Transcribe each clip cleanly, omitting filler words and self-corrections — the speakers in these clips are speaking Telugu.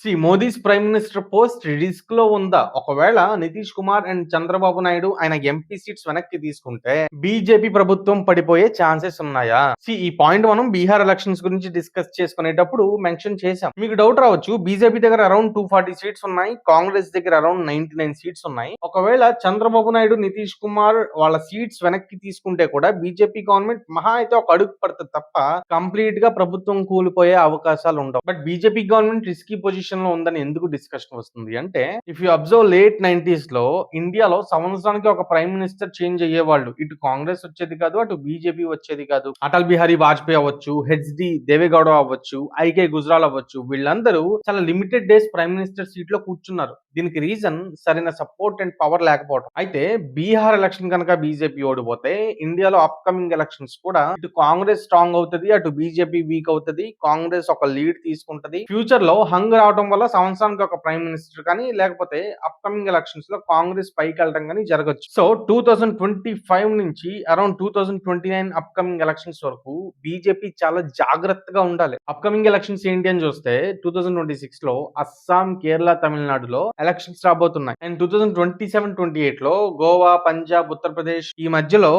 Modi's prime minister post risk లో ఉందా? ఒకవేళ నితీష్ కుమార్ అండ్ చంద్రబాబు నాయుడు ఆయన ఎంపీ సీట్స్ వెనక్కి తీసుకుంటే బీజేపీ ప్రభుత్వం పడిపోయే ఛాన్సెస్ ఉన్నాయా? ఈ పాయింట్ మనం బీహార్ ఎలక్షన్స్ గురించి డిస్కస్ చేసుకునేటప్పుడు మెన్షన్ చేశాం. మీకు డౌట్ రావచ్చు, బీజేపీ దగ్గర అరౌండ్ 240 సీట్స్ ఉన్నాయి, కాంగ్రెస్ దగ్గర అరౌండ్ 99 సీట్స్ ఉన్నాయి. ఒకవేళ చంద్రబాబు నాయుడు, నితీష్ కుమార్ వాళ్ళ సీట్స్ వెనక్కి తీసుకుంటే కూడా బీజేపీ గవర్నమెంట్ మహా అయితే ఒక అడుగు పడుతుంది తప్ప కంప్లీట్ గా ప్రభుత్వం కూలిపోయే అవకాశాలు ఉండవు. But BJP government risky position లో ఉందని ఎందుకు డిస్కషన్ వస్తుంది అంటే, if you observe late 90s లో ఇండియాలో సంవత్సరానికి ఒక ప్రైమ్ మినిస్టర్ చేంజ్ అయ్యేవాళ్ళు. ఇటు కాంగ్రెస్ వచ్చేది కాదు, అటు బీజేపీ వచ్చేది కాదు. అటల్ బిహారీ వాజ్పేయి అవ్వచ్చు, హెచ్డి దేవేగౌడ అవ్వచ్చు, ఐకే గుజరాల్ అవ్వచ్చు, వీళ్ళందరూ చాలా limited days prime minister seat లో కూర్చున్నారు. దీనికి రీజన్ సరైన సపోర్ట్ అండ్ పవర్ లేకపోవడం. అయితే బీహార్ ఎలక్షన్ కనుక బీజేపీ ఓడిపోతే ఇండియాలో అప్కమింగ్ ఎలక్షన్స్ కూడా ఇటు కాంగ్రెస్ స్ట్రాంగ్ అవుతుంది, అటు బీజేపీ వీక్ అవుతుంది. కాంగ్రెస్ ఒక లీడ్ తీసుకుంటది. ఫ్యూచర్ లో హంగ్ రావడం వల్ల సంవత్సరానికి ఒక ప్రైమ్ మినిస్టర్ కానీ, లేకపోతే అప్కమింగ్ ఎలక్షన్స్ లో కాంగ్రెస్ పైకి వెళ్ళడం కానీ జరగచ్చు. సో 2025 నుంచి అరౌండ్ 2029 అప్కమింగ్ ఎలక్షన్స్ వరకు బీజేపీ చాలా జాగ్రత్తగా ఉండాలి. అప్కమింగ్ ఎలక్షన్స్ ఏంటి అని చూస్తే 2026 లో అస్సాం, కేరళ, తమిళనాడులో ఎలక్షన్స్ రాబోతున్నాయి. అండ్ 2027-28 లో గోవా, పంజాబ్, ఉత్తరప్రదేశ్ ఈ మధ్యలో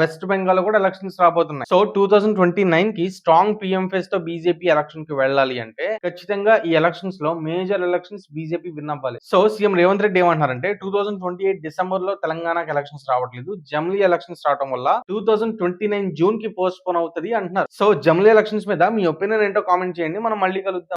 వెస్ట్ బెంగాల్ కూడా ఎలక్షన్స్ రాబోతున్నాయి. సో 2029 కి స్ట్రాంగ్ పిఎం ఫేస్ తో బీజేపీ ఎలక్షన్ కి వెళ్ళాలి అంటే ఖచ్చితంగా ఈ ఎలక్షన్స్ లో మేజర్ ఎలక్షన్స్ బీజేపీ విన్ అవ్వాలి. సో సీఎం రేవంత్ రెడ్డి ఏమంటున్నారంటే 2028 డిసెంబర్ లో తెలంగాణకి ఎలక్షన్స్ రావట్లేదు, జమ్లీ ఎలక్షన్స్ రావడం వల్ల 2029 జూన్ కి పోస్ట్ పోన్ అవుతుంది అంటున్నారు. సో జమ్లీ ఎలక్షన్స్ మీద మీ ఒపీనియన్ ఏంటో కామెంట్ చేయండి. మనం మళ్ళీ కలుద్దాం.